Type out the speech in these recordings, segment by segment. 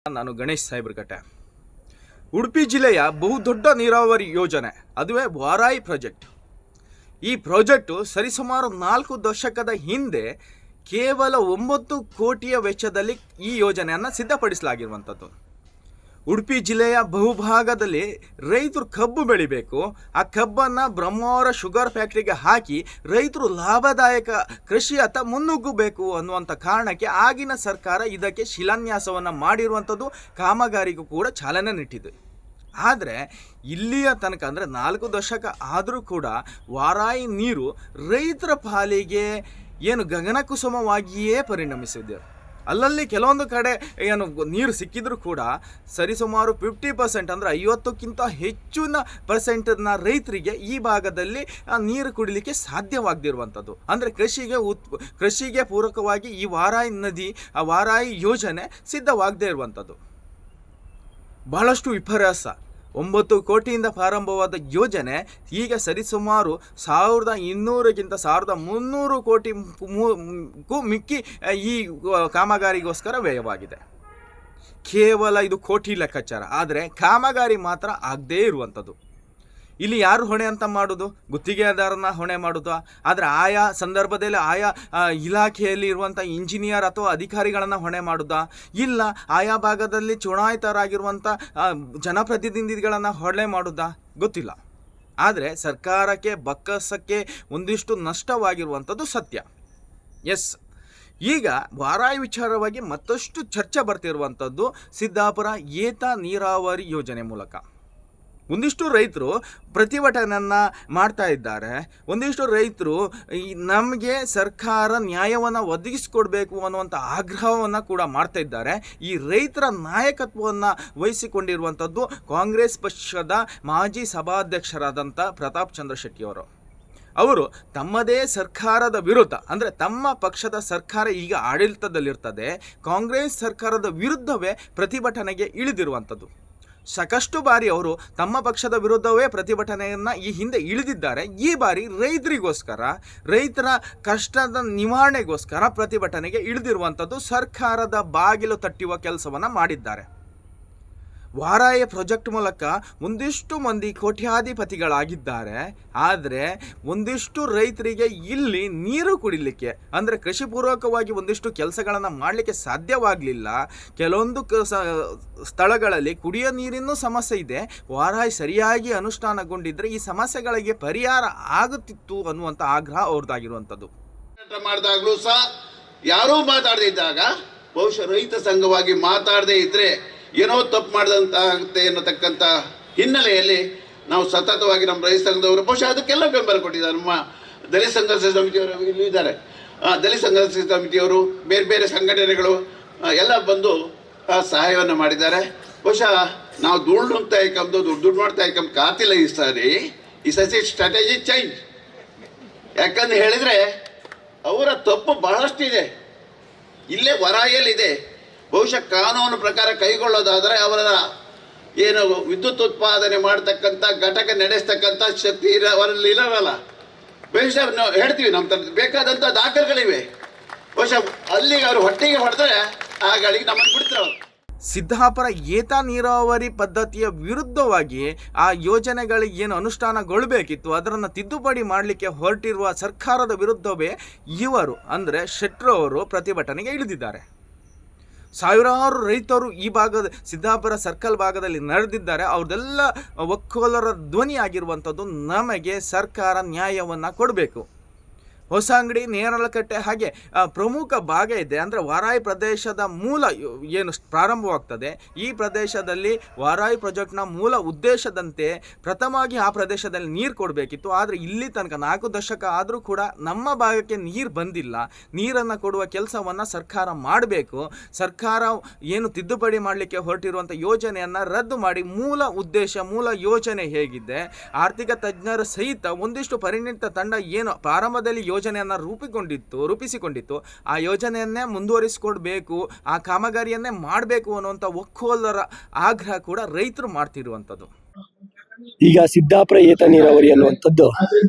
ನಾನು ಗಣೇಶ್ ಸಾಹೇಬ್ರಗಟ್ಟೆ. ಉಡುಪಿ ಜಿಲ್ಲೆಯ ಬಹುದೊಡ್ಡ ನೀರಾವರಿ ಯೋಜನೆ ಅದುವೇ ವಾರಾಯಿ ಪ್ರಾಜೆಕ್ಟ್. ಈ ಪ್ರಾಜೆಕ್ಟು ಸರಿಸುಮಾರು 4 ದಶಕದ ಹಿಂದೆ ಕೇವಲ 9 ಕೋಟಿಯ ವೆಚ್ಚದಲ್ಲಿ ಈ ಯೋಜನೆಯನ್ನು ಸಿದ್ಧಪಡಿಸಲಾಗಿರುವಂಥದ್ದು. ಉಡುಪಿ ಜಿಲ್ಲೆಯ ಬಹುಭಾಗದಲ್ಲಿ ರೈತರು ಕಬ್ಬು ಬೆಳಿಬೇಕು. ಆ ಕಬ್ಬನ್ನು ಬ್ರಹ್ಮಾವರ ಶುಗರ್ ಫ್ಯಾಕ್ಟ್ರಿಗೆ ಹಾಕಿ ರೈತರು ಲಾಭದಾಯಕ ಕೃಷಿಯತ್ತ ಮುನ್ನುಗ್ಗಬೇಕು ಅನ್ನುವಂಥ ಕಾರಣಕ್ಕೆ ಆಗಿನ ಸರ್ಕಾರ ಇದಕ್ಕೆ ಶಿಲಾನ್ಯಾಸವನ್ನು ಮಾಡಿರುವಂಥದ್ದು, ಕಾಮಗಾರಿಗೂ ಕೂಡ ಚಾಲನೆ ನೀಟ್ಟಿದೆ. ಆದರೆ ಇಲ್ಲಿಯ ತನಕ ಅಂದರೆ 4 ದಶಕ ಆದರೂ ಕೂಡ ವಾರಾಯಿ ನೀರು ರೈತರ ಪಾಲಿಗೆ ಏನು ಗಗನಕುಸುಮವಾಗಿಯೇ ಪರಿಣಮಿಸಿದೆ. ಅಲ್ಲಲ್ಲಿ ಕೆಲವೊಂದು ಕಡೆ ಏನು ನೀರು ಸಿಕ್ಕಿದ್ರೂ ಕೂಡ ಸರಿಸುಮಾರು 50% ಅಂದರೆ 50ಕ್ಕಿಂತ ಹೆಚ್ಚಿನ ಪರ್ಸೆಂಟನ್ನ ರೈತರಿಗೆ ಈ ಭಾಗದಲ್ಲಿ ನೀರು ಕುಡಿಲಿಕ್ಕೆ ಸಾಧ್ಯವಾಗದಿರುವಂಥದ್ದು. ಅಂದರೆ ಕೃಷಿಗೆ ಪೂರಕವಾಗಿ ಈ ವಾರಾಯಿ ನದಿ, ಆ ವಾರಾಯಿ ಯೋಜನೆ ಸಿದ್ಧವಾಗದೇ ಇರುವಂಥದ್ದು ಬಹಳಷ್ಟು ವಿಪರ್ಯಾಸ. 9 ಕೋಟಿಯಿಂದ ಪ್ರಾರಂಭವಾದ ಯೋಜನೆ ಈಗ ಸರಿಸುಮಾರು 1200ಕ್ಕಿಂತ 1300 ಕೋಟಿ ಮಿಕ್ಕಿ ಈ ಕಾಮಗಾರಿಗೋಸ್ಕರ ವ್ಯಯವಾಗಿದೆ. ಕೇವಲ ಇದು ಕೋಟಿ ಲೆಕ್ಕಾಚಾರ, ಆದರೆ ಕಾಮಗಾರಿ ಮಾತ್ರ ಆಗದೇ ಇರುವಂಥದ್ದು. ಇಲ್ಲಿ ಯಾರು ಹೊಣೆ ಅಂತ ಮಾಡೋದು? ಗುತ್ತಿಗೆದಾರನ ಹೊಣೆ ಮಾಡೋದು. ಆದರೆ ಆಯಾ ಸಂದರ್ಭದಲ್ಲಿ ಆಯಾ ಇಲಾಖೆಯಲ್ಲಿ ಇರುವಂಥ ಇಂಜಿನಿಯರ್ ಅಥವಾ ಅಧಿಕಾರಿಗಳನ್ನು ಹೊಣೆ ಮಾಡೋದಾ? ಇಲ್ಲ ಆಯಾ ಭಾಗದಲ್ಲಿ ಚುನಾಯಿತರಾಗಿರುವಂಥ ಜನಪ್ರತಿನಿಧಿಗಳನ್ನು ಹೊಣೆ ಮಾಡೋದಾ? ಗೊತ್ತಿಲ್ಲ. ಆದರೆ ಸರ್ಕಾರಕ್ಕೆ ಬಕ್ಕಸಕ್ಕೆ ಒಂದಿಷ್ಟು ನಷ್ಟವಾಗಿರುವಂಥದ್ದು ಸತ್ಯ. ಎಸ್, ಈಗ ವಾರಾಯಿ ವಿಚಾರವಾಗಿ ಮತ್ತಷ್ಟು ಚರ್ಚೆ ಬರ್ತಿರುವಂಥದ್ದು ಸಿದ್ದಾಪುರ ಏತ ನೀರಾವರಿ ಯೋಜನೆ ಮೂಲಕ. ಒಂದಿಷ್ಟು ರೈತರು ಪ್ರತಿಭಟನೆಯನ್ನು ಮಾಡ್ತಾ ಇದ್ದಾರೆ. ಒಂದಿಷ್ಟು ರೈತರು ನಮಗೆ ಸರ್ಕಾರ ನ್ಯಾಯವನ್ನು ಒದಗಿಸಿಕೊಡ್ಬೇಕು ಅನ್ನುವಂಥ ಆಗ್ರಹವನ್ನು ಕೂಡ ಮಾಡ್ತಾ ಇದ್ದಾರೆ. ಈ ರೈತರ ನಾಯಕತ್ವವನ್ನು ವಹಿಸಿಕೊಂಡಿರುವಂಥದ್ದು ಕಾಂಗ್ರೆಸ್ ಪಕ್ಷದ ಮಾಜಿ ಸಭಾಧ್ಯಕ್ಷರಾದಂಥ ಪ್ರತಾಪ್ ಚಂದ್ರ ಶೆಟ್ಟಿಯವರು. ಅವರು ತಮ್ಮದೇ ಸರ್ಕಾರದ ವಿರುದ್ಧ, ಅಂದರೆ ತಮ್ಮ ಪಕ್ಷದ ಸರ್ಕಾರ ಈಗ ಆಡಳಿತದಲ್ಲಿರ್ತದೆ, ಕಾಂಗ್ರೆಸ್ ಸರ್ಕಾರದ ವಿರುದ್ಧವೇ ಪ್ರತಿಭಟನೆಗೆ ಇಳಿದಿರುವಂಥದ್ದು. ಸಾಕಷ್ಟು ಬಾರಿ ಅವರು ತಮ್ಮ ಪಕ್ಷದ ವಿರುದ್ಧವೇ ಪ್ರತಿಭಟನೆಯನ್ನು ಈ ಹಿಂದೆ ಇಳಿದಿದ್ದಾರೆ. ಈ ಬಾರಿ ರೈತರಿಗೋಸ್ಕರ, ರೈತರ ಕಷ್ಟದ ನಿವಾರಣೆಗೋಸ್ಕರ ಪ್ರತಿಭಟನೆಗೆ ಇಳಿದಿರುವಂಥದ್ದು, ಸರ್ಕಾರದ ಬಾಗಿಲು ತಟ್ಟುವ ಕೆಲಸವನ್ನು ಮಾಡಿದ್ದಾರೆ. ವಾರಾಯಿ ಪ್ರಾಜೆಕ್ಟ್ ಮೂಲಕ ಒಂದಿಷ್ಟು ಮಂದಿ ಕೋಟ್ಯಾಧಿಪತಿಗಳಾಗಿದ್ದಾರೆ. ಆದರೆ ಒಂದಿಷ್ಟು ರೈತರಿಗೆ ಇಲ್ಲಿ ನೀರು ಕುಡಿಲಿಕ್ಕೆ, ಅಂದರೆ ಕೃಷಿ ಪೂರ್ವಕವಾಗಿ ಒಂದಿಷ್ಟು ಕೆಲಸಗಳನ್ನು ಮಾಡಲಿಕ್ಕೆ ಸಾಧ್ಯವಾಗಲಿಲ್ಲ. ಕೆಲವೊಂದು ಸ್ಥಳಗಳಲ್ಲಿ ಕುಡಿಯೋ ನೀರಿನ ಸಮಸ್ಯೆ ಇದೆ. ವಾರಾಯಿ ಸರಿಯಾಗಿ ಅನುಷ್ಠಾನಗೊಂಡಿದ್ದರೆ ಈ ಸಮಸ್ಯೆಗಳಿಗೆ ಪರಿಹಾರ ಆಗುತ್ತಿತ್ತು ಅನ್ನುವಂಥ ಆಗ್ರಹ ಅವ್ರದ್ದಾಗಿರುವಂಥದ್ದು. ಮಾಡಿದಾಗಲೂ ಸಹ ಯಾರೂ ಮಾತಾಡದಿದ್ದಾಗ ಬಹುಶಃ ರೈತ ಸಂಘವಾಗಿ ಮಾತಾಡದೇ ಇದ್ದರೆ ಏನೋ ತಪ್ಪು ಮಾಡಿದಂತಾಗುತ್ತೆ ಅನ್ನತಕ್ಕಂಥ ಹಿನ್ನೆಲೆಯಲ್ಲಿ ನಾವು ಸತತವಾಗಿ ನಮ್ಮ ರೈತ ಸಂಘದವರು ಬಹುಶಃ ಅದಕ್ಕೆಲ್ಲ ಬೆಂಬಲ ಕೊಟ್ಟಿದ್ದಾರೆ. ನಮ್ಮ ದಲಿತ ಸಂಘರ್ಷ ಸಮಿತಿಯವರು ಇಲ್ಲಿ ಇದ್ದಾರೆ. ದಲಿತ ಸಂಘರ್ಷ ಸಮಿತಿಯವರು, ಬೇರೆ ಬೇರೆ ಸಂಘಟನೆಗಳು ಎಲ್ಲ ಬಂದು ಸಹಾಯವನ್ನು ಮಾಡಿದ್ದಾರೆ. ಬಹುಶಃ ನಾವು ದುಡ್ಡು ಮಾಡ್ತಾ ಇಕ್ಕಂದು ಕಾತಿಲ್ಲ ಈ ಸಾರಿ. ಈ ಸಸಿ ಸ್ಟ್ರಾಟಜಿ ಚೇಂಜ್. ಯಾಕಂದ್ರೆ ಹೇಳಿದರೆ ಅವರ ತಪ್ಪು ಬಹಳಷ್ಟಿದೆ. ಇಲ್ಲೇ ವರಾಯಲ್ಲಿದೆ. ಬಹುಶಃ ಕಾನೂನು ಪ್ರಕಾರ ಕೈಗೊಳ್ಳೋದಾದರೆ ಅವರ ಏನು ವಿದ್ಯುತ್ ಉತ್ಪಾದನೆ ಮಾಡ್ತಕ್ಕಂಥ ಘಟಕ ನಡೆಸ್ತಕ್ಕಂಥ ಶಕ್ತಿ ಅವರಲ್ಲಿ ಇರಲ್ಲ. ಬಹುಶಃ ನಾವು ಹೇಳ್ತೀವಿ, ನಮ್ಮ ಬೇಕಾದಂಥ ದಾಖಲೆಗಳಿವೆ. ಬಹುಶಃ ಅಲ್ಲಿಗೆ ಅವರು ಹೊಟ್ಟೆಗೆ ಹೊಡೆದ್ರೆ ಆ ಗಾಳಿಗೆ ನಮ್ಮನ್ನು ಬಿಡ್ತಾರೆ. ಸಿದ್ದಾಪುರ ಏತ ನೀರಾವರಿ ಪದ್ಧತಿಯ ವಿರುದ್ಧವಾಗಿ ಆ ಯೋಜನೆಗಳಿಗೆ ಏನು ಅನುಷ್ಠಾನಗೊಳ್ಳಬೇಕಿತ್ತು ಅದನ್ನು ತಿದ್ದುಪಡಿ ಮಾಡಲಿಕ್ಕೆ ಹೊರಟಿರುವ ಸರ್ಕಾರದ ವಿರುದ್ಧವೇ ಇವರು ಅಂದರೆ ಶೆಟ್ಟರು ಅವರು ಪ್ರತಿಭಟನೆಗೆ ಇಳಿದಿದ್ದಾರೆ. ಸಾವಿರಾರು ರೈತರು ಈ ಭಾಗದ ಸಿದ್ದಾಪುರ ಸರ್ಕಲ್ ಭಾಗದಲ್ಲಿ ನಡೆದಿದ್ದಾರೆ. ಅವ್ರದ್ದೆಲ್ಲ ಒಕ್ಕೊಲರ ಧ್ವನಿ ಆಗಿರುವಂಥದ್ದು, ನಮಗೆ ಸರ್ಕಾರ ನ್ಯಾಯವನ್ನು ಕೊಡಬೇಕು. ಹೊಸಂಗಡಿ, ನೇರಲಕಟ್ಟೆ ಹಾಗೆ ಪ್ರಮುಖ ಭಾಗ ಇದೆ. ಅಂದರೆ ವಾರಾಯಿ ಪ್ರದೇಶದ ಮೂಲ ಏನು ಪ್ರಾರಂಭವಾಗ್ತದೆ, ಈ ಪ್ರದೇಶದಲ್ಲಿ ವಾರಾಯಿ ಪ್ರಾಜೆಕ್ಟ್ನ ಮೂಲ ಉದ್ದೇಶದಂತೆ ಪ್ರಥಮವಾಗಿ ಆ ಪ್ರದೇಶದಲ್ಲಿ ನೀರು ಕೊಡಬೇಕಿತ್ತು. ಆದರೆ ಇಲ್ಲಿ ತನಕ 4 ದಶಕ ಆದರೂ ಕೂಡ ನಮ್ಮ ಭಾಗಕ್ಕೆ ನೀರು ಬಂದಿಲ್ಲ. ನೀರನ್ನು ಕೊಡುವ ಕೆಲಸವನ್ನು ಸರ್ಕಾರ ಮಾಡಬೇಕು. ಸರ್ಕಾರ ಏನು ತಿದ್ದುಪಡಿ ಮಾಡಲಿಕ್ಕೆ ಹೊರಟಿರುವಂಥ ಯೋಜನೆಯನ್ನು ರದ್ದು ಮಾಡಿ ಮೂಲ ಉದ್ದೇಶ, ಮೂಲ ಯೋಜನೆ ಹೇಗಿದೆ, ಆರ್ಥಿಕ ತಜ್ಞರ ಸಹಿತ ಒಂದಿಷ್ಟು ಪರಿಣಿತ ತಂಡ ಏನು ಪ್ರಾರಂಭದಲ್ಲಿ ಯೋಜನೆಯನ್ನು ರೂಪಿಸಿಕೊಂಡಿತ್ತು ಆ ಯೋಜನೆಯನ್ನೇ ಮುಂದುವರಿಸಿಕೊಡ್ಬೇಕು, ಆ ಕಾಮಗಾರಿಯನ್ನೇ ಮಾಡಬೇಕು ಅನ್ನುವಂಥ ಒಕ್ಕೊಲರ ಆಗ್ರಹ ಕೂಡ ರೈತರು ಮಾಡ್ತಿರುವಂಥದ್ದು. ಈಗ ಸಿದ್ದಾಪುರ ಏತ ನೀರಾವರಿ ಅನ್ನುವಂಥದ್ದು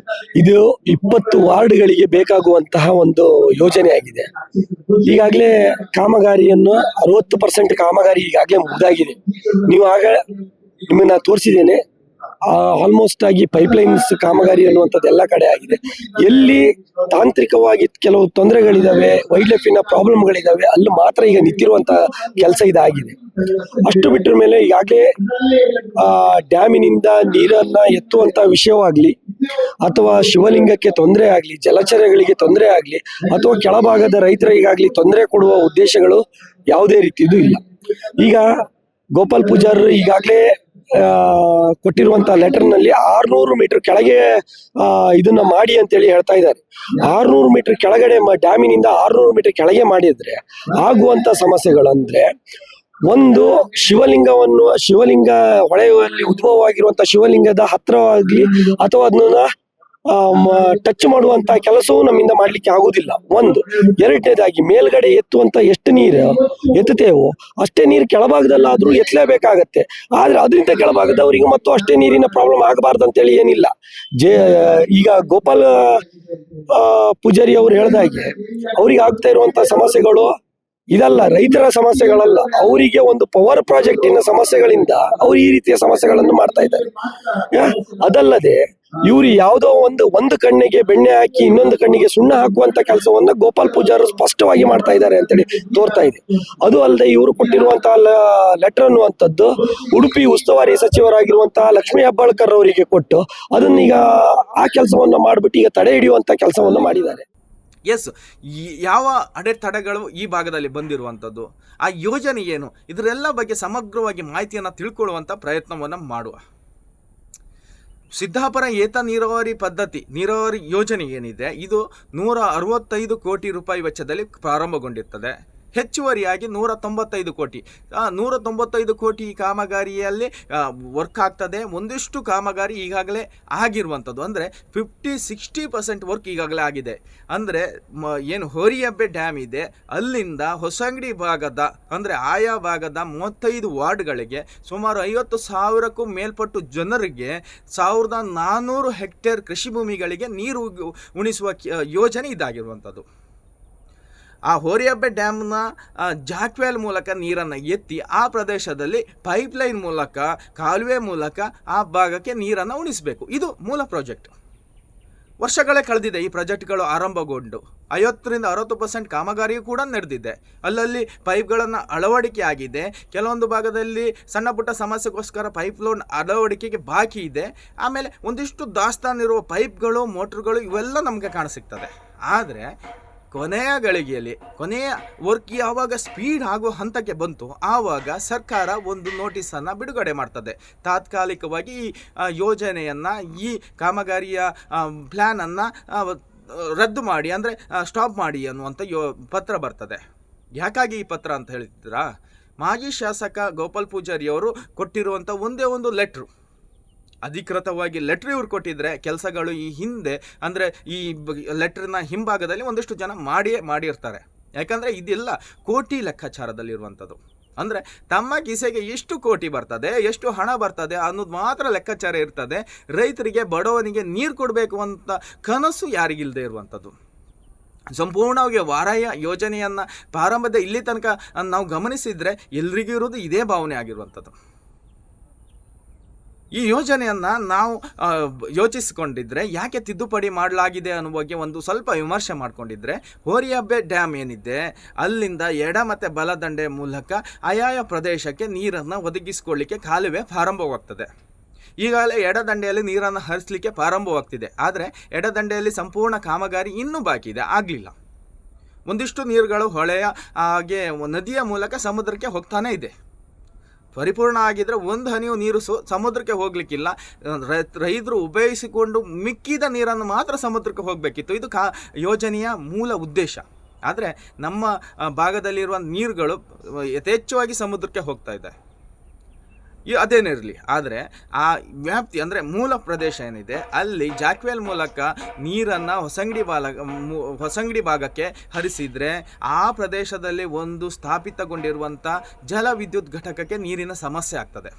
ಇದು 20 ವಾರ್ಡ್ಗಳಿಗೆ ಬೇಕಾಗುವಂತಹ ಒಂದು ಯೋಜನೆ ಆಗಿದೆ. ಈಗಾಗಲೇ ಕಾಮಗಾರಿಯನ್ನು 60% ಕಾಮಗಾರಿ ಈಗಾಗಲೇ ಮುಗಿದಾಗಿದೆ. ನೀವು ನಿಮ್ಮನ್ನ ತೋರಿಸಿದ್ದೇನೆ. ಆಲ್ಮೋಸ್ಟ್ ಆಗಿ ಪೈಪ್ಲೈನ್ಸ್ ಕಾಮಗಾರಿ ಅನ್ನುವಂಥದ್ದು ಎಲ್ಲ ಕಡೆ ಆಗಿದೆ. ಎಲ್ಲಿ ತಾಂತ್ರಿಕವಾಗಿ ಕೆಲವು ತೊಂದರೆಗಳಿದಾವೆ, ವೈಲ್ಡ್ ಲೈಫಿನ ಪ್ರಾಬ್ಲಮ್ಗಳಿದಾವೆ, ಅಲ್ಲಿ ಮಾತ್ರ ಈಗ ನಿಂತಿರುವಂತಹ ಕೆಲಸ ಇದಾಗಿದೆ. ಅಷ್ಟು ಬಿಟ್ಟರ ಮೇಲೆ ಈಗಾಗಲೇ ಡ್ಯಾಮಿನಿಂದ ನೀರನ್ನ ಎತ್ತುವಂತ ವಿಷಯವಾಗ್ಲಿ, ಅಥವಾ ಶಿವಲಿಂಗಕ್ಕೆ ತೊಂದರೆ ಆಗ್ಲಿ, ಜಲಚರಗಳಿಗೆ ತೊಂದರೆ ಆಗ್ಲಿ, ಅಥವಾ ಕೆಳಭಾಗದ ರೈತರಿಗಾಗ್ಲಿ ತೊಂದರೆ ಕೊಡುವ ಉದ್ದೇಶಗಳು ಯಾವುದೇ ರೀತಿಯದು ಇಲ್ಲ. ಈಗ ಗೋಪಾಲ್ ಪೂಜಾರ್ ಈಗಾಗಲೇ ಕೊಟ್ಟಿರುವಂತಹ ಲೆಟರ್ ನಲ್ಲಿ 600 ಮೀಟರ್ ಕೆಳಗೆ ಇದನ್ನ ಮಾಡಿ ಅಂತೇಳಿ ಹೇಳ್ತಾ ಇದ್ದಾರೆ. 600 ಮೀಟರ್ ಕೆಳಗಡೆ ಡ್ಯಾಮಿನಿಂದ 600 ಮೀಟರ್ ಕೆಳಗೆ ಮಾಡಿದ್ರೆ ಆಗುವಂತ ಸಮಸ್ಯೆಗಳಂದ್ರೆ, ಒಂದು ಶಿವಲಿಂಗ ಹೊಳೆಯಲ್ಲಿ ಉದ್ಭವವಾಗಿರುವಂತಹ ಶಿವಲಿಂಗದ ಹತ್ರವಾಗ್ಲಿ ಅಥವಾ ಅದನ್ನ ಟಚ್ ಮಾಡುವಂತ ಕೆಲಸವೂ ನಮ್ಮಿಂದ ಮಾಡ್ಲಿಕ್ಕೆ ಆಗುದಿಲ್ಲ. ಒಂದು. ಎರಡನೇದಾಗಿ ಮೇಲ್ಗಡೆ ಎತ್ತುವಂತ ಎಷ್ಟು ನೀರು ಎತ್ತುತ್ತೇವೋ ಅಷ್ಟೇ ನೀರು ಕೆಳಭಾಗದಲ್ಲಾದ್ರೂ ಎತ್ತಲೇಬೇಕಾಗತ್ತೆ. ಆದ್ರೆ ಅದರಿಂದ ಕೆಳಭಾಗದವರಿಗೆ ಮತ್ತು ಅಷ್ಟೇ ನೀರಿನ ಪ್ರಾಬ್ಲಮ್ ಆಗಬಾರ್ದು ಅಂತೇಳಿ ಏನಿಲ್ಲ. ಈಗ ಗೋಪಾಲ್ ಪೂಜಾರಿ ಅವರು ಹೇಳ್ದಾಗೆ ಅವ್ರಿಗೆ ಆಗ್ತಾ ಇರುವಂತ ಸಮಸ್ಯೆಗಳು ಇದಲ್ಲ, ರೈತರ ಸಮಸ್ಯೆಗಳಲ್ಲ. ಅವರಿಗೆ ಒಂದು ಪವರ್ ಪ್ರಾಜೆಕ್ಟಿನ ಸಮಸ್ಯೆಗಳಿಂದ ಅವ್ರು ಈ ರೀತಿಯ ಸಮಸ್ಯೆಗಳನ್ನು ಮಾಡ್ತಾ ಇದ್ದಾರೆ. ಅದಲ್ಲದೆ ಇವ್ರು ಯಾವುದೋ ಒಂದು ಕಣ್ಣಿಗೆ ಬೆಣ್ಣೆ ಹಾಕಿ ಇನ್ನೊಂದು ಕಣ್ಣಿಗೆ ಸುಣ್ಣ ಹಾಕುವಂತ ಕೆಲಸವನ್ನ ಗೋಪಾಲ್ ಪೂಜಾರು ಸ್ಪಷ್ಟವಾಗಿ ಮಾಡ್ತಾ ಇದ್ದಾರೆ ಅಂತೇಳಿ ತೋರ್ತಾ ಇದೆ. ಅದು ಅಲ್ಲದೆ ಇವರು ಕೊಟ್ಟಿರುವಂತಹ ಲೆಟರ್ ಅನ್ನುವಂಥದ್ದು ಉಡುಪಿ ಉಸ್ತುವಾರಿ ಸಚಿವರಾಗಿರುವಂತಹ ಲಕ್ಷ್ಮೀ ಹೆಬ್ಬಾಳ್ಕರ್ ಅವರಿಗೆ ಕೊಟ್ಟು ಅದನ್ನೀಗ ಆ ಕೆಲಸವನ್ನ ಮಾಡ್ಬಿಟ್ಟು ಈಗ ತಡೆ ಹಿಡಿಯುವಂತ ಕೆಲಸವನ್ನ ಮಾಡಿದ್ದಾರೆ. ಎಸ್, ಯಾವ ಅಡೆತಡೆಗಳು ಈ ಭಾಗದಲ್ಲಿ ಬಂದಿರುವಂಥದ್ದು, ಆ ಯೋಜನೆ ಏನು, ಇದರೆಲ್ಲ ಬಗ್ಗೆ ಸಮಗ್ರವಾಗಿ ಮಾಹಿತಿಯನ್ನು ತಿಳ್ಕೊಳ್ಳುವಂಥ ಪ್ರಯತ್ನವನ್ನು ಮಾಡುವ. ಸಿದ್ದಾಪುರ ಏತ ನೀರಾವರಿ ಯೋಜನೆ ಏನಿದೆ, ಇದು 165 ಕೋಟಿ ರೂಪಾಯಿ ವೆಚ್ಚದಲ್ಲಿ ಪ್ರಾರಂಭಗೊಂಡಿರ್ತದೆ. ಹೆಚ್ಚುವರಿಯಾಗಿ 195 ಕೋಟಿ 195 ಕೋಟಿ ಕಾಮಗಾರಿಯಲ್ಲಿ ವರ್ಕ್ ಆಗ್ತದೆ. ಒಂದಿಷ್ಟು ಕಾಮಗಾರಿ ಈಗಾಗಲೇ ಆಗಿರುವಂಥದ್ದು, ಅಂದರೆ 50-60% ವರ್ಕ್ ಈಗಾಗಲೇ ಆಗಿದೆ. ಅಂದರೆ ಏನು ಹೋರಿಯಬ್ಬೆ ಡ್ಯಾಮ್ ಇದೆ ಅಲ್ಲಿಂದ ಹೊಸಂಗಡಿ ಭಾಗದ, ಅಂದರೆ ಆಯಾ ಭಾಗದ 35 ವಾರ್ಡ್ಗಳಿಗೆ ಸುಮಾರು 50,000ಕ್ಕೂ ಮೇಲ್ಪಟ್ಟು ಜನರಿಗೆ 1400 ಹೆಕ್ಟೇರ್ ಕೃಷಿ ಭೂಮಿಗಳಿಗೆ ನೀರು ಉಣಿಸುವ ಯೋಜನೆ ಇದಾಗಿರುವಂಥದ್ದು. ಆ ಹೋರಿಯಬ್ಬೆ ಡ್ಯಾಮ್ನ ಜಾಕ್ವೆಲ್ ಮೂಲಕ ನೀರನ್ನು ಎತ್ತಿ ಆ ಪ್ರದೇಶದಲ್ಲಿ ಪೈಪ್ಲೈನ್ ಮೂಲಕ, ಕಾಲುವೆ ಮೂಲಕ ಆ ಭಾಗಕ್ಕೆ ನೀರನ್ನು ಉಣಿಸಬೇಕು. ಇದು ಮೂಲ ಪ್ರಾಜೆಕ್ಟ್. ವರ್ಷಗಳೇ ಕಳೆದಿದೆ ಈ ಪ್ರಾಜೆಕ್ಟ್ಗಳು ಆರಂಭಗೊಂಡು. 50-60% ಕಾಮಗಾರಿಯೂ ಕೂಡ ನಡೆದಿದೆ. ಅಲ್ಲಲ್ಲಿ ಪೈಪ್ಗಳನ್ನು ಅಳವಡಿಕೆ ಆಗಿದೆ. ಕೆಲವೊಂದು ಭಾಗದಲ್ಲಿ ಸಣ್ಣ ಪುಟ್ಟ ಸಮಸ್ಯೆಗೋಸ್ಕರ ಪೈಪ್ ಲೈನ್ ಅಳವಡಿಕೆಗೆ ಬಾಕಿ ಇದೆ. ಆಮೇಲೆ ಒಂದಿಷ್ಟು ದಾಸ್ತಾನಿರುವ ಪೈಪ್ಗಳು, ಮೋಟ್ರುಗಳು ಇವೆಲ್ಲ ನಮಗೆ ಕಾಣಸಿಗ್ತದೆ. ಆದರೆ ಕೊನೆಯ ಗಳಿಗೆಯಲ್ಲಿ ಕೊನೆಯ ವರ್ಕ್ ಯಾವಾಗ ಸ್ಪೀಡ್ ಆಗೋ ಹಂತಕ್ಕೆ ಬಂತು ಆವಾಗ ಸರ್ಕಾರ ಒಂದು ನೋಟಿಸನ್ನು ಬಿಡುಗಡೆ ಮಾಡ್ತದೆ. ತಾತ್ಕಾಲಿಕವಾಗಿ ಈ ಯೋಜನೆಯನ್ನು, ಈ ಕಾಮಗಾರಿಯ ಪ್ಲ್ಯಾನನ್ನು ರದ್ದು ಮಾಡಿ, ಅಂದರೆ ಸ್ಟಾಪ್ ಮಾಡಿ ಅನ್ನುವಂಥ ಪತ್ರ ಬರ್ತದೆ. ಯಾಕಾಗಿ ಈ ಪತ್ರ ಅಂತ ಹೇಳ್ತಿದ್ದೀರಾ? ಮಾಜಿ ಶಾಸಕ ಗೋಪಾಲ್ ಪೂಜಾರಿಯವರು ಕೊಟ್ಟಿರುವಂಥ ಒಂದೇ ಒಂದು ಲೆಟ್ರು, ಅಧಿಕೃತವಾಗಿ ಲೆಟ್ರ್ ಇವ್ರು ಕೊಟ್ಟಿದ್ರೆ ಕೆಲಸಗಳು ಈ ಹಿಂದೆ, ಅಂದರೆ ಈ ಲೆಟ್ರಿನ ಹಿಂಭಾಗದಲ್ಲಿ ಒಂದಿಷ್ಟು ಜನ ಮಾಡಿರ್ತಾರೆ. ಯಾಕಂದರೆ ಇದೆಲ್ಲ ಕೋಟಿ ಲೆಕ್ಕಾಚಾರದಲ್ಲಿರುವಂಥದ್ದು. ಅಂದರೆ ತಮ್ಮ ಕಿಸೆಗೆ ಎಷ್ಟು ಕೋಟಿ ಬರ್ತದೆ, ಎಷ್ಟು ಹಣ ಬರ್ತದೆ ಅನ್ನೋದು ಮಾತ್ರ ಲೆಕ್ಕಾಚಾರ ಇರ್ತದೆ. ರೈತರಿಗೆ, ಬಡವನಿಗೆ ನೀರು ಕೊಡಬೇಕು ಅಂತ ಕನಸು ಯಾರಿಗಿಲ್ಲದೆ ಇರುವಂಥದ್ದು. ಸಂಪೂರ್ಣವಾಗಿ ವಾರಾಯ ಯೋಜನೆಯನ್ನು ಪ್ರಾರಂಭದ ಇಲ್ಲಿ ತನಕ ನಾವು ಗಮನಿಸಿದರೆ ಎಲ್ರಿಗೂ ಇರೋದು ಇದೇ ಭಾವನೆ ಆಗಿರುವಂಥದ್ದು. ಈ ಯೋಜನೆಯನ್ನು ನಾವು ಯೋಚಿಸಿಕೊಂಡಿದ್ರೆ ಯಾಕೆ ತಿದ್ದುಪಡಿ ಮಾಡಲಾಗಿದೆ ಅನ್ನೋ ಬಗ್ಗೆ ಒಂದು ಸ್ವಲ್ಪ ವಿಮರ್ಶೆ ಮಾಡಿಕೊಂಡಿದ್ರೆ, ಹೋರಿಯಬ್ಬೆ ಡ್ಯಾಮ್ ಏನಿದೆ ಅಲ್ಲಿಂದ ಎಡ ಮತ್ತು ಬಲದಂಡೆ ಮೂಲಕ ಆಯಾಯ ಪ್ರದೇಶಕ್ಕೆ ನೀರನ್ನು ಒದಗಿಸಿಕೊಳ್ಳಿಕ್ಕೆ ಕಾಲುವೆ ಪ್ರಾರಂಭವಾಗ್ತದೆ. ಈಗಾಗಲೇ ಎಡದಂಡೆಯಲ್ಲಿ ನೀರನ್ನು ಹರಿಸಲಿಕ್ಕೆ ಪ್ರಾರಂಭವಾಗ್ತಿದೆ. ಆದರೆ ಎಡದಂಡೆಯಲ್ಲಿ ಸಂಪೂರ್ಣ ಕಾಮಗಾರಿ ಇನ್ನೂ ಬಾಕಿ ಇದೆ, ಆಗಲಿಲ್ಲ. ಒಂದಿಷ್ಟು ನೀರುಗಳು ಹೊಳೆಯ ಹಾಗೆ ನದಿಯ ಮೂಲಕ ಸಮುದ್ರಕ್ಕೆ ಹೋಗ್ತಾನೇ ಇದೆ. ಪರಿಪೂರ್ಣ ಆಗಿದ್ದರೆ ಒಂದು ಹನಿಯು ನೀರು ಸಮುದ್ರಕ್ಕೆ ಹೋಗಲಿಕ್ಕಿಲ್ಲ. ರೈತರು ಉಪಯೋಗಿಸಿಕೊಂಡು ಮಿಕ್ಕಿದ ನೀರನ್ನು ಮಾತ್ರ ಸಮುದ್ರಕ್ಕೆ ಹೋಗಬೇಕಿತ್ತು. ಇದು ಯೋಜನೆಯ ಮೂಲ ಉದ್ದೇಶ. ಆದರೆ ನಮ್ಮ ಭಾಗದಲ್ಲಿರುವ ನೀರುಗಳು ಯಥೇಚ್ಛವಾಗಿ ಸಮುದ್ರಕ್ಕೆ ಹೋಗ್ತಾ ಇದೆ. ಅದೇನಿರಲಿ, ಆದರೆ ಆ ವ್ಯಾಪ್ತಿ, ಅಂದರೆ ಮೂಲ ಪ್ರದೇಶ ಏನಿದೆ ಅಲ್ಲಿ ಜಾಕ್ವೆಲ್ ಮೂಲಕ ನೀರನ್ನು ಹೊಸಂಗಡಿ ಭಾಗಕ್ಕೆ ಹರಿಸಿದರೆ ಆ ಪ್ರದೇಶದಲ್ಲಿ ಒಂದು ಸ್ಥಾಪಿತಗೊಂಡಿರುವಂಥ ಜಲ ವಿದ್ಯುತ್ ಘಟಕಕ್ಕೆ ನೀರಿನ ಸಮಸ್ಯೆ ಆಗ್ತದೆ.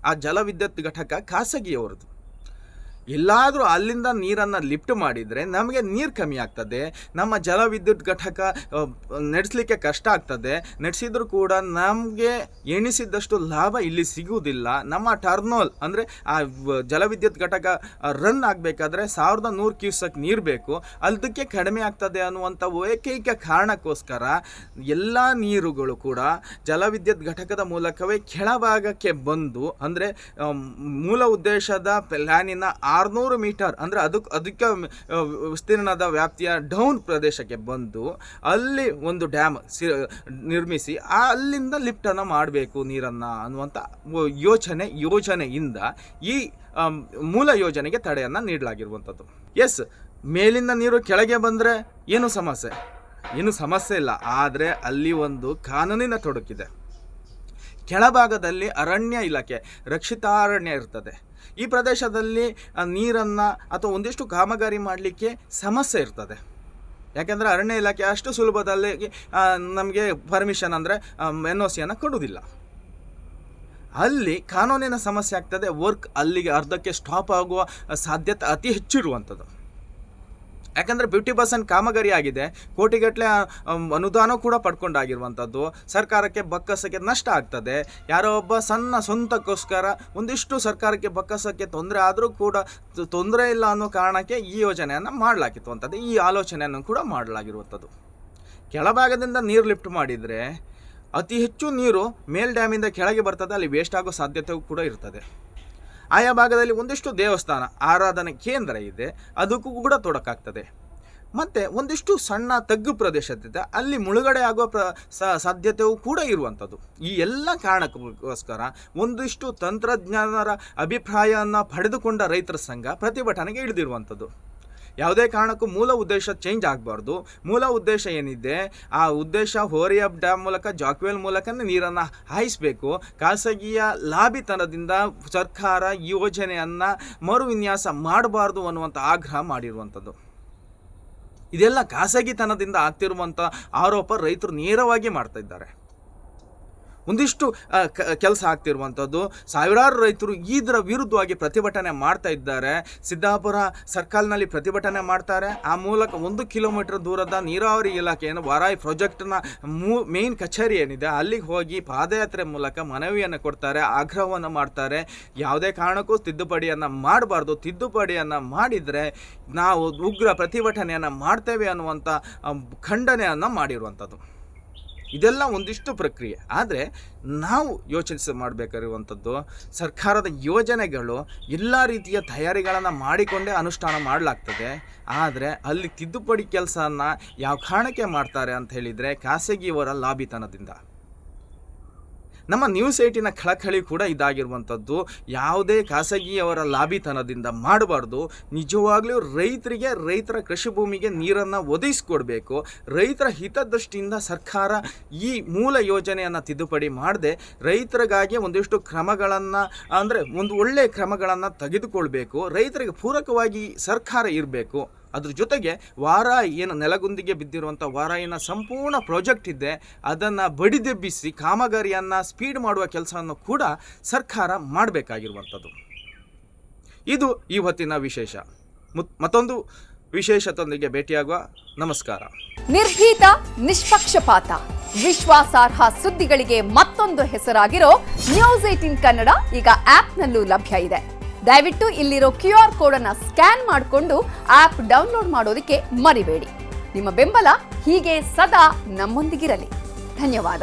ಆ ಜಲವಿದ್ಯುತ್ ಘಟಕ ಖಾಸಗಿಯವರದು. ಎಲ್ಲಾದರೂ ಅಲ್ಲಿಂದ ನೀರನ್ನು ಲಿಫ್ಟ್ ಮಾಡಿದರೆ ನಮಗೆ ನೀರು ಕಮ್ಮಿ ಆಗ್ತದೆ, ನಮ್ಮ ಜಲವಿದ್ಯುತ್ ಘಟಕ ನಡೆಸಲಿಕ್ಕೆ ಕಷ್ಟ ಆಗ್ತದೆ. ನಡೆಸಿದರೂ ಕೂಡ ನಮಗೆ ಎಣಿಸಿದ್ದಷ್ಟು ಲಾಭ ಇಲ್ಲಿ ಸಿಗುವುದಿಲ್ಲ. ನಮ್ಮ ಟರ್ನೋಲ್ ಅಂದರೆ ಆ ಜಲವಿದ್ಯುತ್ ಘಟಕ ರನ್ ಆಗಬೇಕಾದ್ರೆ 1100 ಕ್ಯೂಸೆಕ್ ನೀರು ಬೇಕು, ಅದಕ್ಕೆ ಕಡಿಮೆ ಆಗ್ತದೆ ಅನ್ನುವಂಥ ಏಕೈಕ ಕಾರಣಕ್ಕೋಸ್ಕರ ಎಲ್ಲ ನೀರುಗಳು ಕೂಡ ಜಲವಿದ್ಯುತ್ ಘಟಕದ ಮೂಲಕವೇ ಕೆಳಭಾಗಕ್ಕೆ ಬಂದು, ಅಂದರೆ ಮೂಲ ಉದ್ದೇಶದ ಪ್ಲಾನಿನ 600 ಮೀಟರ್ ಅಂದರೆ ಅದಕ್ಕೆ ವಿಸ್ತೀರ್ಣದ ವ್ಯಾಪ್ತಿಯ ಡೌನ್ ಪ್ರದೇಶಕ್ಕೆ ಬಂದು ಅಲ್ಲಿ ಒಂದು ಡ್ಯಾಮ್ ನಿರ್ಮಿಸಿ ಅಲ್ಲಿಂದ ಲಿಫ್ಟನ್ನು ಮಾಡಬೇಕು ನೀರನ್ನು ಅನ್ನುವಂಥ ಯೋಜನೆಯಿಂದ ಈ ಮೂಲ ಯೋಜನೆಗೆ ತಡೆಯನ್ನು ನೀಡಲಾಗಿರುವಂಥದ್ದು. ಎಸ್, ಮೇಲಿಂದ ನೀರು ಕೆಳಗೆ ಬಂದರೆ ಏನು ಸಮಸ್ಯೆ ಇಲ್ಲ. ಆದರೆ ಅಲ್ಲಿ ಒಂದು ಕಾನೂನಿನ ತೊಡಕಿದೆ. ಕೆಳಭಾಗದಲ್ಲಿ ಅರಣ್ಯ ಇಲಾಖೆ ರಕ್ಷಿತಾರಣ್ಯ ಇರ್ತದೆ. ಈ ಪ್ರದೇಶದಲ್ಲಿ ನೀರನ್ನು ಅಥವಾ ಒಂದಿಷ್ಟು ಕಾಮಗಾರಿ ಮಾಡಲಿಕ್ಕೆ ಸಮಸ್ಯೆ ಇರ್ತದೆ. ಯಾಕೆಂದರೆ ಅರಣ್ಯ ಇಲಾಖೆ ಅಷ್ಟು ಸುಲಭದಲ್ಲಿ ನಮಗೆ ಪರ್ಮಿಷನ್ ಅಂದರೆ NOCಯನ್ನು ಕೊಡುವುದಿಲ್ಲ. ಅಲ್ಲಿ ಕಾನೂನಿನ ಸಮಸ್ಯೆ ಆಗ್ತದೆ. ವರ್ಕ್ ಅಲ್ಲಿಗೆ ಅರ್ಧಕ್ಕೆ ಸ್ಟಾಪ್ ಆಗುವ ಸಾಧ್ಯತೆ ಅತಿ ಹೆಚ್ಚು ಇರುವಂಥದ್ದು. ಯಾಕಂದರೆ 50% ಕಾಮಗಾರಿ ಆಗಿದೆ, ಕೋಟಿಗಟ್ಟಲೆ ಅನುದಾನ ಕೂಡ ಪಡ್ಕೊಂಡಾಗಿರುವಂಥದ್ದು. ಸರ್ಕಾರಕ್ಕೆ ಬಕ್ಕಸಕ್ಕೆ ನಷ್ಟ ಆಗ್ತದೆ. ಯಾರೋ ಒಬ್ಬ ಸಣ್ಣ ಸ್ವಂತಕ್ಕೋಸ್ಕರ ಒಂದಿಷ್ಟು ಸರ್ಕಾರಕ್ಕೆ ಬಕ್ಕಸಕ್ಕೆ ತೊಂದರೆ ಆದರೂ ಕೂಡ ತೊಂದರೆ ಇಲ್ಲ ಅನ್ನೋ ಕಾರಣಕ್ಕೆ ಈ ಯೋಜನೆಯನ್ನು ಮಾಡಲಾಗಿರುವಂಥದ್ದು. ಈ ಆಲೋಚನೆಯನ್ನು ಕೂಡ ಮಾಡಲಾಗಿರುವಂಥದ್ದು. ಕೆಳಭಾಗದಿಂದ ನೀರು ಲಿಫ್ಟ್ ಮಾಡಿದರೆ ಅತಿ ಹೆಚ್ಚು ನೀರು ಮೇಲ್ ಡ್ಯಾಮಿಂದ ಕೆಳಗೆ ಬರ್ತದೆ, ಅಲ್ಲಿ ವೇಸ್ಟ್ ಆಗೋ ಸಾಧ್ಯತೆಯೂ ಕೂಡ ಇರ್ತದೆ. ಆಯಾ ಭಾಗದಲ್ಲಿ ಒಂದಿಷ್ಟು ದೇವಸ್ಥಾನ ಆರಾಧನೆ ಕೇಂದ್ರ ಇದೆ, ಅದಕ್ಕೂ ಕೂಡ ತೊಡಕಾಗ್ತದೆ. ಮತ್ತು ಒಂದಿಷ್ಟು ಸಣ್ಣ ತಗ್ಗು ಪ್ರದೇಶದಿದೆ, ಅಲ್ಲಿ ಮುಳುಗಡೆ ಆಗೋ ಸಾಧ್ಯತೆಯೂ ಕೂಡ ಇರುವಂಥದ್ದು. ಈ ಎಲ್ಲ ಕಾರಣಕ್ಕೋಸ್ಕರ ಒಂದಿಷ್ಟು ತಂತ್ರಜ್ಞಾನರ ಅಭಿಪ್ರಾಯವನ್ನು ಪಡೆದುಕೊಂಡ ರೈತರ ಸಂಘ ಪ್ರತಿಭಟನೆಗೆ ಇಳಿದಿರುವಂಥದ್ದು. ಯಾವುದೇ ಕಾರಣಕ್ಕೂ ಮೂಲ ಉದ್ದೇಶ ಚೇಂಜ್ ಆಗಬಾರ್ದು. ಮೂಲ ಉದ್ದೇಶ ಏನಿದೆ ಆ ಉದ್ದೇಶ ಹೋರಿಯ ಡ್ಯಾಮ್ ಮೂಲಕ ಜಾಕ್ವೆಲ್ ಮೂಲಕನೇ ನೀರನ್ನು ಹಾಯಿಸಬೇಕು. ಖಾಸಗಿಯ ಲಾಭಿತನದಿಂದ ಸರ್ಕಾರ ಯೋಜನೆಯನ್ನು ಮರುವಿನ್ಯಾಸ ಮಾಡಬಾರ್ದು ಅನ್ನುವಂಥ ಆಗ್ರಹ ಮಾಡಿರುವಂಥದ್ದು. ಇದೆಲ್ಲ ಖಾಸಗಿತನದಿಂದ ಆಗ್ತಿರುವಂಥ ಆರೋಪ ರೈತರು ನೇರವಾಗಿ ಮಾಡ್ತಾ ಇದ್ದಾರೆ. ಒಂದಿಷ್ಟು ಕೆಲಸ ಆಗ್ತಿರುವಂಥದ್ದು. ಸಾವಿರಾರು ರೈತರು ಇದರ ವಿರುದ್ಧವಾಗಿ ಪ್ರತಿಭಟನೆ ಮಾಡ್ತಾ ಇದ್ದಾರೆ. ಸಿದ್ದಾಪುರ ಸರ್ಕಲ್ನಲ್ಲಿ ಪ್ರತಿಭಟನೆ ಮಾಡ್ತಾರೆ. ಆ ಮೂಲಕ 1 ಕಿಲೋಮೀಟರ್ ದೂರದ ನೀರಾವರಿ ಇಲಾಖೆಯನ್ನು ವಾರಾಯಿ ಪ್ರಾಜೆಕ್ಟ್ನ ಮೇನ್ ಕಚೇರಿ ಏನಿದೆ ಅಲ್ಲಿಗೆ ಹೋಗಿ ಪಾದಯಾತ್ರೆ ಮೂಲಕ ಮನವಿಯನ್ನು ಕೊಡ್ತಾರೆ, ಆಗ್ರಹವನ್ನು ಮಾಡ್ತಾರೆ. ಯಾವುದೇ ಕಾರಣಕ್ಕೂ ತಿದ್ದುಪಡಿಯನ್ನು ಮಾಡಬಾರ್ದು, ತಿದ್ದುಪಡಿಯನ್ನು ಮಾಡಿದರೆ ನಾವು ಉಗ್ರ ಪ್ರತಿಭಟನೆಯನ್ನು ಮಾಡ್ತೇವೆ ಅನ್ನುವಂಥ ಖಂಡನೆಯನ್ನು ಮಾಡಿರುವಂಥದ್ದು. ಇದೆಲ್ಲ ಒಂದಿಷ್ಟು ಪ್ರಕ್ರಿಯೆ. ಆದರೆ ನಾವು ಯೋಚಿಸಿ ಮಾಡಬೇಕಾಗಿರುವಂಥದ್ದು, ಸರ್ಕಾರದ ಯೋಜನೆಗಳು ಎಲ್ಲ ರೀತಿಯ ತಯಾರಿಗಳನ್ನು ಮಾಡಿಕೊಂಡೇ ಅನುಷ್ಠಾನ ಮಾಡಲಾಗ್ತದೆ. ಆದರೆ ಅಲ್ಲಿ ತಿದ್ದುಪಡಿ ಕೆಲಸನ ಯಾವ ಕಾರಣಕ್ಕೆ ಮಾಡ್ತಾರೆ ಅಂತ ಹೇಳಿದರೆ ಖಾಸಗಿಯವರ ಲಾಭಿತನದಿಂದ. ನಮ್ಮ ನ್ಯೂಸ್ 18ನ ಕಳಕಳಿ ಕೂಡ ಇದಾಗಿರುವಂಥದ್ದು. ಯಾವುದೇ ಖಾಸಗಿಯವರ ಲಾಭಿತನದಿಂದ ಮಾಡಬಾರ್ದು. ನಿಜವಾಗ್ಲೂ ರೈತರಿಗೆ, ರೈತರ ಕೃಷಿ ಭೂಮಿಗೆ ನೀರನ್ನು ಒದಗಿಸ್ಕೊಡ್ಬೇಕು. ರೈತರ ಹಿತದೃಷ್ಟಿಯಿಂದ ಸರ್ಕಾರ ಈ ಮೂಲ ಯೋಜನೆಯನ್ನು ತಿದ್ದುಪಡಿ ಮಾಡದೆ ರೈತರಿಗಾಗಿ ಒಂದಿಷ್ಟು ಕ್ರಮಗಳನ್ನು, ಅಂದರೆ ಒಂದು ಒಳ್ಳೆಯ ಕ್ರಮಗಳನ್ನು ತೆಗೆದುಕೊಳ್ಬೇಕು. ರೈತರಿಗೆ ಪೂರಕವಾಗಿ ಸರ್ಕಾರ ಇರಬೇಕು. ಅದ್ರ ಜೊತೆಗೆ ವಾರಾಯಿ ಏನು ನೆಲಗುಂದಿಗೆ ಬಿದ್ದಿರುವಂಥ ವಾರಾಯಿನ ಸಂಪೂರ್ಣ ಪ್ರಾಜೆಕ್ಟ್ ಇದೆ, ಅದನ್ನು ಬಡಿದೆಬ್ಬಿಸಿ ಕಾಮಗಾರಿಯನ್ನು ಸ್ಪೀಡ್ ಮಾಡುವ ಕೆಲಸವನ್ನು ಕೂಡ ಸರ್ಕಾರ ಮಾಡಬೇಕಾಗಿರುವಂಥದ್ದು. ಇದು ಇವತ್ತಿನ ವಿಶೇಷ. ಮತ್ತೊಂದು ವಿಶೇಷತೊಂದಿಗೆ ಭೇಟಿಯಾಗುವ. ನಮಸ್ಕಾರ. ನಿರ್ಭೀತ, ನಿಷ್ಪಕ್ಷಪಾತ, ವಿಶ್ವಾಸಾರ್ಹ ಸುದ್ದಿಗಳಿಗೆ ಮತ್ತೊಂದು ಹೆಸರಾಗಿರೋ ನ್ಯೂಸ್ 18 ಕನ್ನಡ ಈಗ ಆಪ್ನಲ್ಲೂ ಲಭ್ಯ ಇದೆ. ದಯವಿಟ್ಟು ಇಲ್ಲಿರೋ QR ಕೋಡ್ ಅನ್ನು ಸ್ಕ್ಯಾನ್ ಮಾಡಿಕೊಂಡು ಆಪ್ ಡೌನ್ಲೋಡ್ ಮಾಡೋದಕ್ಕೆ ಮರಿಬೇಡಿ. ನಿಮ್ಮ ಬೆಂಬಲ ಹೀಗೆ ಸದಾ ನಮ್ಮೊಂದಿಗಿರಲಿ. ಧನ್ಯವಾದ.